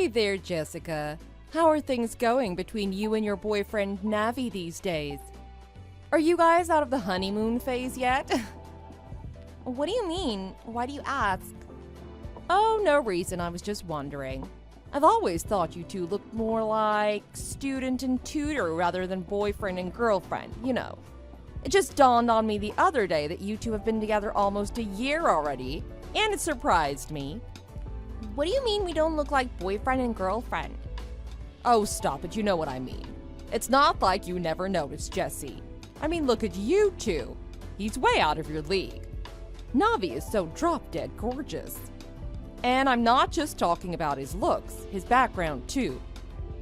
Hey there, Jessica. How are things going between you and your boyfriend Navi these days? Are you guys out of the honeymoon phase yet? What do you mean? Why do you ask? Oh, no reason, I was just wondering. I've always thought you two looked more like student and tutor rather than boyfriend and girlfriend, you know. It just dawned on me the other day that you two have been together almost a year already, and it surprised me. What do you mean we don't look like boyfriend and girlfriend? Oh, stop it, you know what I mean. It's not like you never noticed, Jessie. I mean, look at you two. He's way out of your league. Navi is so drop-dead gorgeous. And I'm not just talking about his looks, his background too.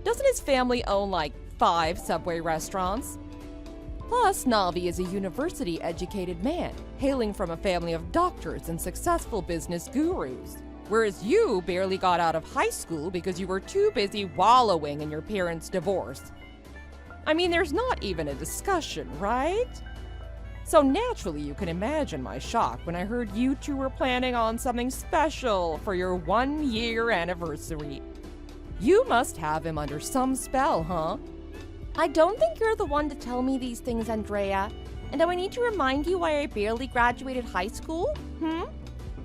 Doesn't his family own like 5 Subway restaurants? Plus, Navi is a university-educated man, hailing from a family of doctors and successful business gurus. Whereas you barely got out of high school because you were too busy wallowing in your parents' divorce. I mean, there's not even a discussion, right? So naturally, you can imagine my shock when I heard you two were planning on something special for your 1-year anniversary. You must have him under some spell, huh? I don't think you're the one to tell me these things, Andrea. And do I need to remind you why I barely graduated high school?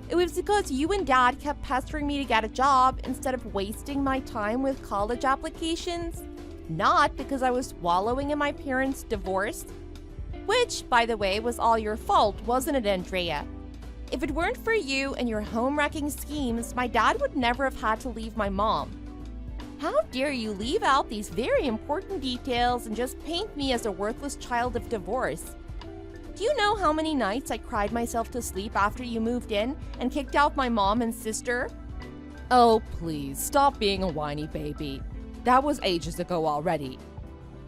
It was because you and Dad kept pestering me to get a job instead of wasting my time with college applications. Not because I was wallowing in my parents' divorce. Which, by the way, was all your fault, wasn't it, Andrea? If it weren't for you and your home-wrecking schemes, my dad would never have had to leave my mom. How dare you leave out these very important details and just paint me as a worthless child of divorce? Do you know how many nights I cried myself to sleep after you moved in and kicked out my mom and sister? Oh, please, stop being a whiny baby. That was ages ago already.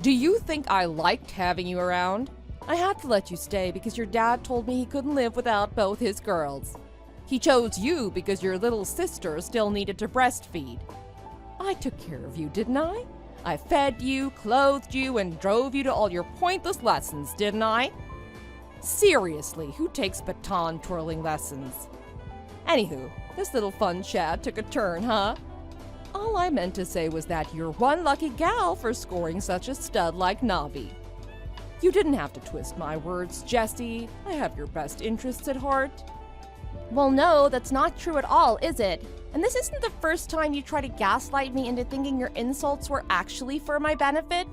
Do you think I liked having you around? I had to let you stay because your dad told me he couldn't live without both his girls. He chose you because your little sister still needed to breastfeed. I took care of you, didn't I? I fed you, clothed you, and drove you to all your pointless lessons, didn't I? Seriously, who takes baton twirling lessons? Anywho, this little fun chat took a turn, huh? All I meant to say was that you're one lucky gal for scoring such a stud like Navi. You didn't have to twist my words, Jessie. I have your best interests at heart. Well, no, that's not true at all, is it? And this isn't the first time you try to gaslight me into thinking your insults were actually for my benefit.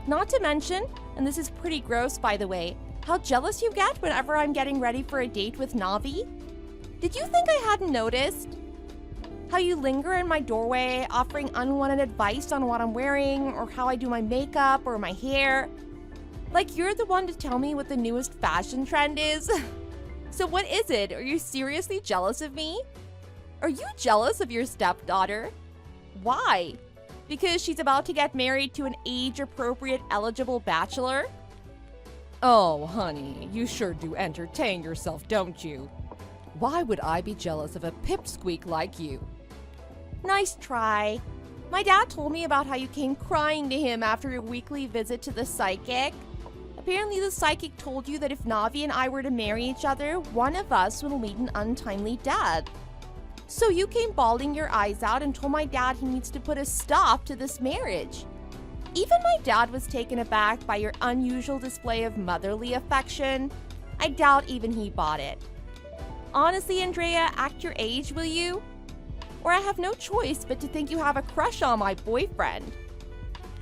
Not to mention, and this is pretty gross by the way, how jealous you get whenever I'm getting ready for a date with Navi. Did you think I hadn't noticed? How you linger in my doorway, offering unwanted advice on what I'm wearing, or how I do my makeup or my hair. Like you're the one to tell me what the newest fashion trend is. So what is it? Are you seriously jealous of me? Are you jealous of your stepdaughter? Why? Because she's about to get married to an age-appropriate eligible bachelor? Oh, honey, you sure do entertain yourself, don't you? Why would I be jealous of a pipsqueak like you? Nice try. My dad told me about how you came crying to him after your weekly visit to the psychic. Apparently the psychic told you that if Navi and I were to marry each other, one of us would meet an untimely death. So you came bawling your eyes out and told my dad he needs to put a stop to this marriage. Even my dad was taken aback by your unusual display of motherly affection. I doubt even he bought it. Honestly, Andrea, act your age, will you? Or I have no choice but to think you have a crush on my boyfriend.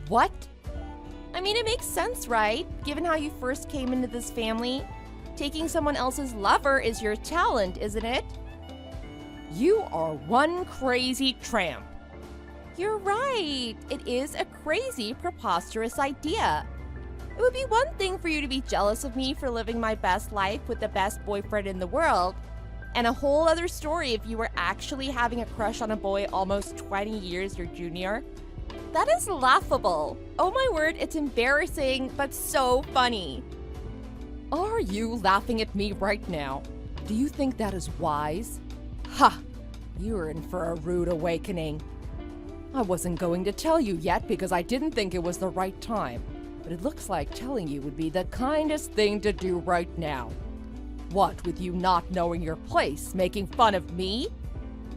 What? I mean, it makes sense, right? Given how you first came into this family. Taking someone else's lover is your talent, isn't it? You are one crazy tramp. You're right. It is a crazy, preposterous idea. It would be one thing for you to be jealous of me for living my best life with the best boyfriend in the world, and a whole other story if you were actually having a crush on a boy almost 20 years your junior. That is laughable. Oh my word, it's embarrassing, but so funny. Are you laughing at me right now? Do you think that is wise? Ha! You're in for a rude awakening. I wasn't going to tell you yet because I didn't think it was the right time, but it looks like telling you would be the kindest thing to do right now. What with you not knowing your place, making fun of me?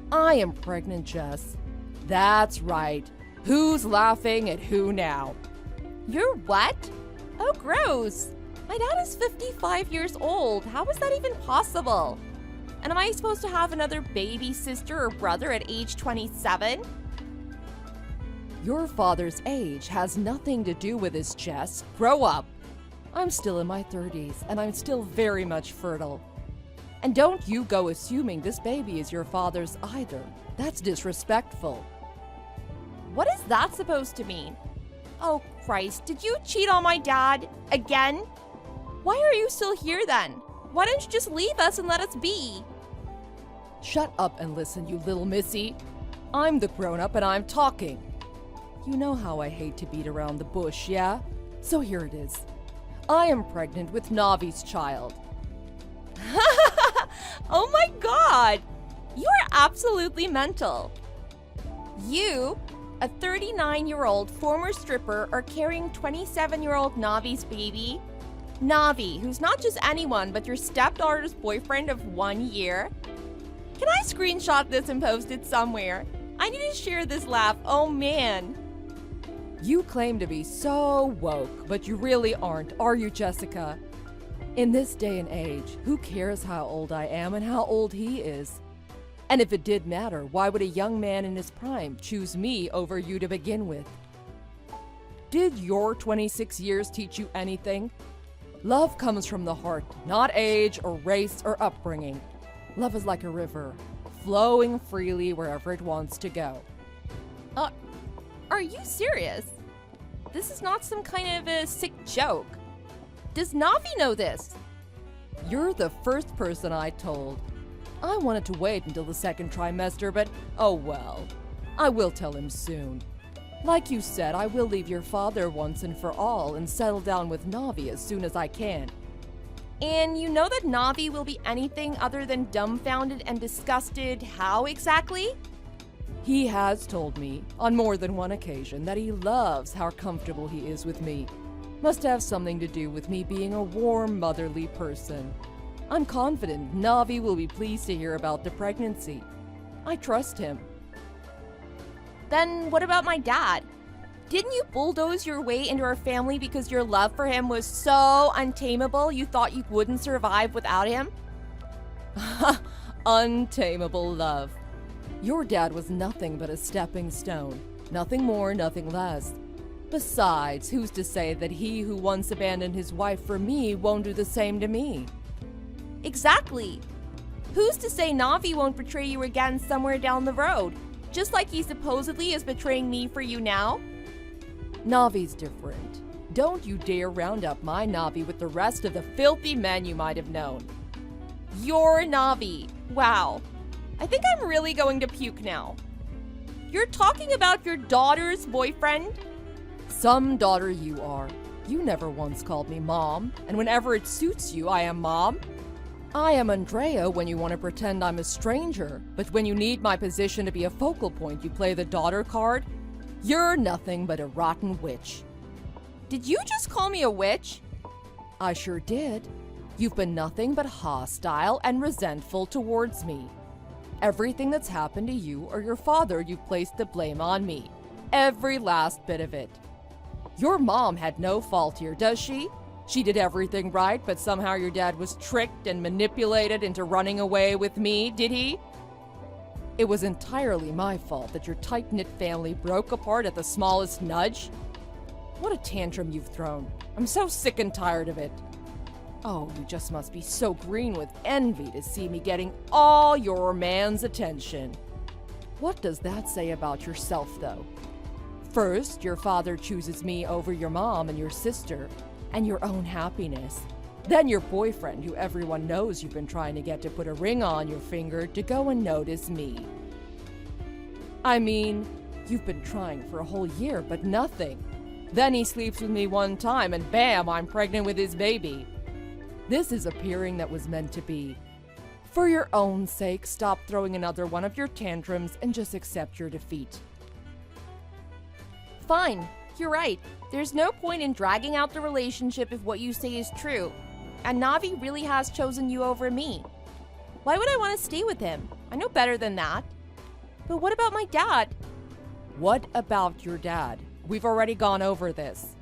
I am pregnant, Jess. That's right. Who's laughing at who now? You're what? Oh, gross. My dad is 55 years old. How is that even possible? And am I supposed to have another baby sister or brother at age 27? Your father's age has nothing to do with his Jess. Grow up. I'm still in my 30s, and I'm still very much fertile. And don't you go assuming this baby is your father's either. That's disrespectful. What is that supposed to mean? Oh, Christ, did you cheat on my dad? Again? Why are you still here then? Why don't you just leave us and let us be? Shut up and listen, you little missy. I'm the grown-up and I'm talking. You know how I hate to beat around the bush, yeah? So here it is. I am pregnant with Navi's child. Oh my God! You are absolutely mental. You, a 39-year-old former stripper, are carrying 27-year-old Navi's baby? Navi, who's not just anyone but your stepdaughter's boyfriend of 1 year? Can I screenshot this and post it somewhere? I need to share this laugh, oh man. You claim to be so woke, but you really aren't, are you, Jessica? In this day and age, who cares how old I am and how old he is? And if it did matter, why would a young man in his prime choose me over you to begin with? Did your 26 years teach you anything? Love comes from the heart, not age or race or upbringing. Love is like a river, flowing freely wherever it wants to go. Are you serious? This is not some kind of a sick joke. Does Navi know this? You're the first person I told. I wanted to wait until the second trimester, but oh well. I will tell him soon. Like you said, I will leave your father once and for all and settle down with Navi as soon as I can. And you know that Navi will be anything other than dumbfounded and disgusted. How exactly? He has told me, on more than one occasion, that he loves how comfortable he is with me. Must have something to do with me being a warm, motherly person. I'm confident Navi will be pleased to hear about the pregnancy. I trust him. Then what about my dad? Didn't you bulldoze your way into our family because your love for him was so untamable you thought you wouldn't survive without him? Untamable love. Your dad was nothing but a stepping stone. Nothing more, nothing less. Besides, who's to say that he who once abandoned his wife for me won't do the same to me? Exactly. Who's to say Navi won't betray you again somewhere down the road, just like he supposedly is betraying me for you now? Navi's different. Don't you dare round up my Navi with the rest of the filthy men you might have known. Your Navi. Wow. I think I'm really going to puke now. You're talking about your daughter's boyfriend? Some daughter you are. You never once called me Mom, and whenever it suits you, I am Mom. I am Andrea when you want to pretend I'm a stranger, but when you need my position to be a focal point, you play the daughter card. You're nothing but a rotten witch. Did you just call me a witch? I sure did. You've been nothing but hostile and resentful towards me. Everything that's happened to you or your father, you've placed the blame on me. Every last bit of it. Your mom had no fault here, does she? She did everything right, but somehow your dad was tricked and manipulated into running away with me, did he? It was entirely my fault that your tight-knit family broke apart at the smallest nudge. What a tantrum you've thrown. I'm so sick and tired of it. Oh, you just must be so green with envy to see me getting all your man's attention. What does that say about yourself, though? First, your father chooses me over your mom and your sister, and your own happiness. Then your boyfriend, who everyone knows you've been trying to get to put a ring on your finger to go and notice me. I mean, you've been trying for a whole year, but nothing. Then he sleeps with me one time, and bam, I'm pregnant with his baby. This is appearing that was meant to be. For your own sake, stop throwing another one of your tantrums and just accept your defeat. Fine, you're right. There's no point in dragging out the relationship if what you say is true. And Navi really has chosen you over me. Why would I want to stay with him? I know better than that. But what about my dad? What about your dad? We've already gone over this.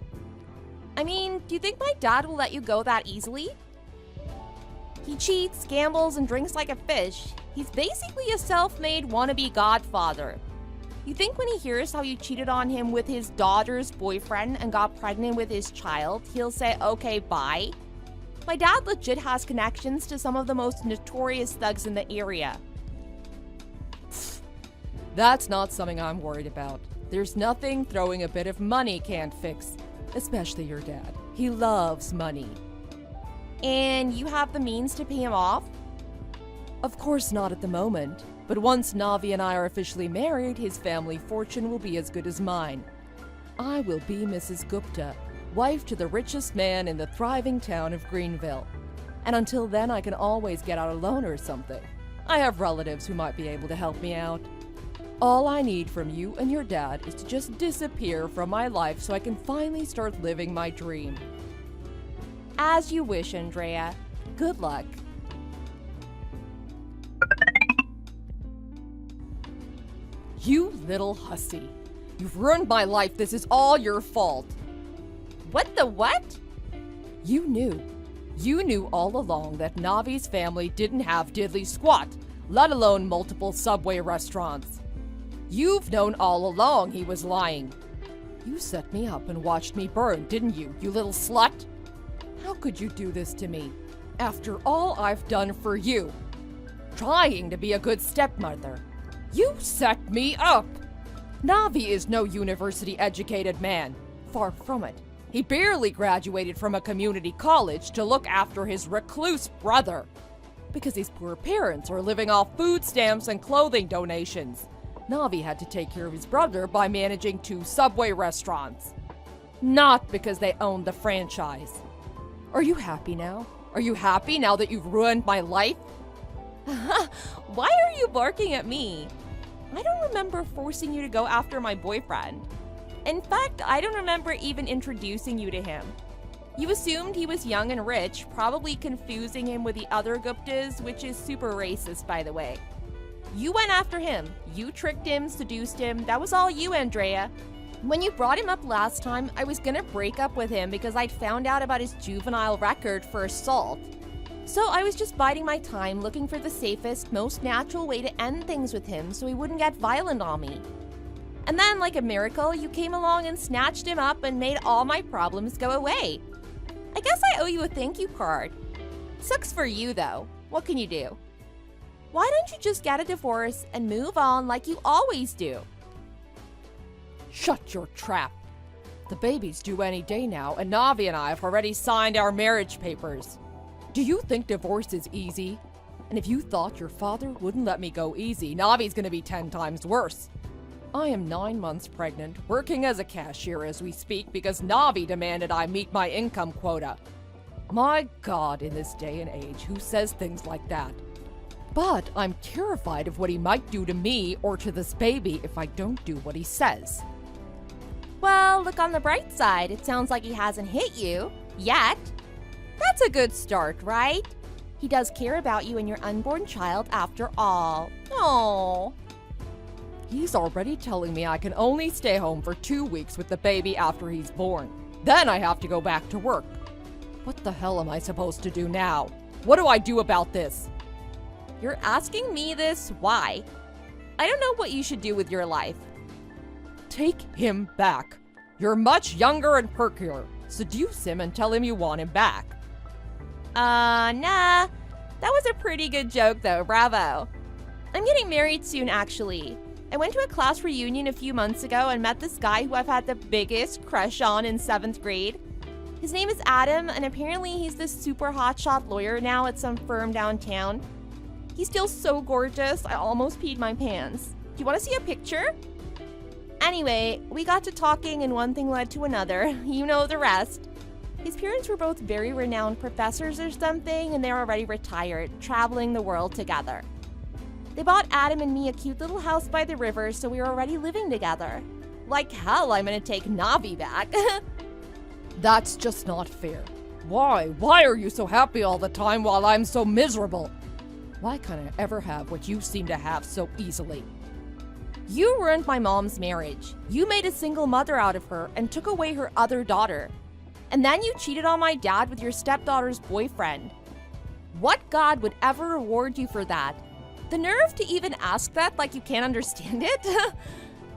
I mean, do you think my dad will let you go that easily? He cheats, gambles, and drinks like a fish. He's basically a self-made wannabe godfather. You think when he hears how you cheated on him with his daughter's boyfriend and got pregnant with his child, he'll say, okay, bye? My dad legit has connections to some of the most notorious thugs in the area. That's not something I'm worried about. There's nothing throwing a bit of money can't fix, especially your dad. He loves money. And you have the means to pay him off? Of course not at the moment, but once Navi and I are officially married, his family fortune will be as good as mine. I will be Mrs. Gupta, wife to the richest man in the thriving town of Greenville. And until then, I can always get out a loan or something. I have relatives who might be able to help me out. All I need from you and your dad is to just disappear from my life so I can finally start living my dream. As you wish, Andrea. Good luck. You little hussy. You've ruined my life. This is all your fault. What the what? You knew. You knew all along that Navi's family didn't have diddly squat, let alone multiple Subway restaurants. You've known all along he was lying. You set me up and watched me burn, didn't you, you little slut? How could you do this to me? After all I've done for you. Trying to be a good stepmother. You set me up! Navi is no university-educated man. Far from it. He barely graduated from a community college to look after his recluse brother. Because his poor parents are living off food stamps and clothing donations. Navi had to take care of his brother by managing 2 Subway restaurants. Not because they owned the franchise. Are you happy now? Are you happy now that you've ruined my life? Why are you barking at me? I don't remember forcing you to go after my boyfriend. In fact, I don't remember even introducing you to him. You assumed he was young and rich, probably confusing him with the other Guptas, which is super racist, by the way. You went after him. You tricked him, seduced him. That was all you, Andrea. When you brought him up last time, I was gonna break up with him because I'd found out about his juvenile record for assault. So I was just biding my time, looking for the safest, most natural way to end things with him so he wouldn't get violent on me. And then, like a miracle, you came along and snatched him up and made all my problems go away. I guess I owe you a thank you card. Sucks for you, though. What can you do? Why don't you just get a divorce and move on like you always do? Shut your trap. The baby's due any day now, and Navi and I have already signed our marriage papers. Do you think divorce is easy? And if you thought your father wouldn't let me go easy, Navi's gonna be 10 times worse. I am 9 months pregnant, working as a cashier as we speak because Navi demanded I meet my income quota. My God, in this day and age, who says things like that? But I'm terrified of what he might do to me or to this baby if I don't do what he says. Well, look on the bright side. It sounds like he hasn't hit you. Yet. That's a good start, right? He does care about you and your unborn child after all. Aww. He's already telling me I can only stay home for 2 weeks with the baby after he's born. Then I have to go back to work. What the hell am I supposed to do now? What do I do about this? You're asking me this? Why? I don't know what you should do with your life. Take him back. You're much younger and perkier. Seduce him and tell him you want him back. Nah. That was a pretty good joke though, bravo. I'm getting married soon, actually. I went to a class reunion a few months ago and met this guy who I've had the biggest crush on in 7th grade. His name is Adam, and apparently he's this super hotshot lawyer now at some firm downtown. He's still so gorgeous, I almost peed my pants. Do you want to see a picture? Anyway, we got to talking and one thing led to another. You know the rest. His parents were both very renowned professors or something, and they're already retired, traveling the world together. They bought Adam and me a cute little house by the river, so we were already living together. Like hell, I'm gonna take Navi back. That's just not fair. Why? Why are you so happy all the time while I'm so miserable? Why can't I ever have what you seem to have so easily? You ruined my mom's marriage. You made a single mother out of her and took away her other daughter. And then you cheated on my dad with your stepdaughter's boyfriend. What God would ever reward you for that? The nerve to even ask that like you can't understand it?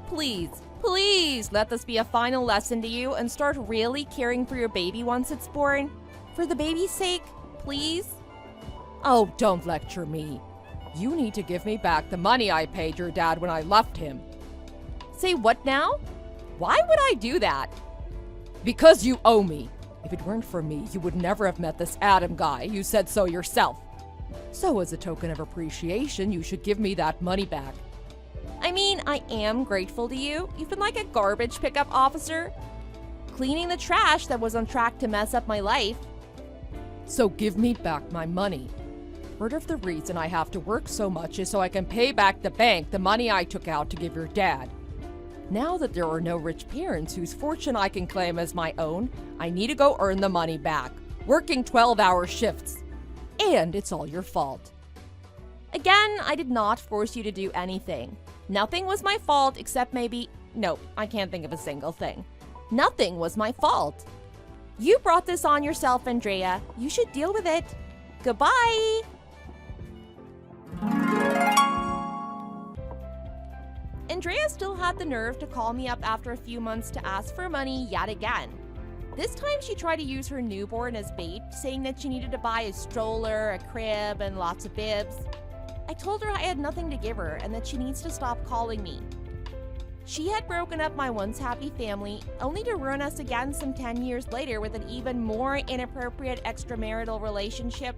Please, please let this be a final lesson to you and start really caring for your baby once it's born. For the baby's sake, please. Oh, don't lecture me. You need to give me back the money I paid your dad when I left him. Say what now? Why would I do that? Because you owe me. If it weren't for me, you would never have met this Adam guy. You said so yourself. So as a token of appreciation, you should give me that money back. I mean, I am grateful to you. You've been like a garbage pickup officer, cleaning the trash that was on track to mess up my life. So give me back my money. Part of the reason I have to work so much is so I can pay back the bank the money I took out to give your dad. Now that there are no rich parents whose fortune I can claim as my own, I need to go earn the money back, working 12-hour shifts. And it's all your fault. Again, I did not force you to do anything. Nothing was my fault except maybe... Nope, I can't think of a single thing. Nothing was my fault. You brought this on yourself, Andrea. You should deal with it. Goodbye! Andrea still had the nerve to call me up after a few months to ask for money yet again. This time she tried to use her newborn as bait, saying that she needed to buy a stroller, a crib, and lots of bibs. I told her I had nothing to give her and that she needs to stop calling me. She had broken up my once happy family, only to ruin us again some 10 years later with an even more inappropriate extramarital relationship.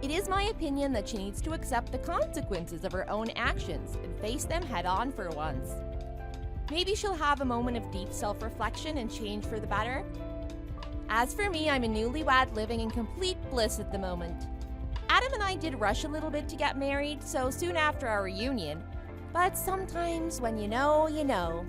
It is my opinion that she needs to accept the consequences of her own actions and face them head on for once. Maybe she'll have a moment of deep self-reflection and change for the better. As for me, I'm a newlywed living in complete bliss at the moment. Adam and I did rush a little bit to get married, so soon after our reunion, but sometimes when you know, you know.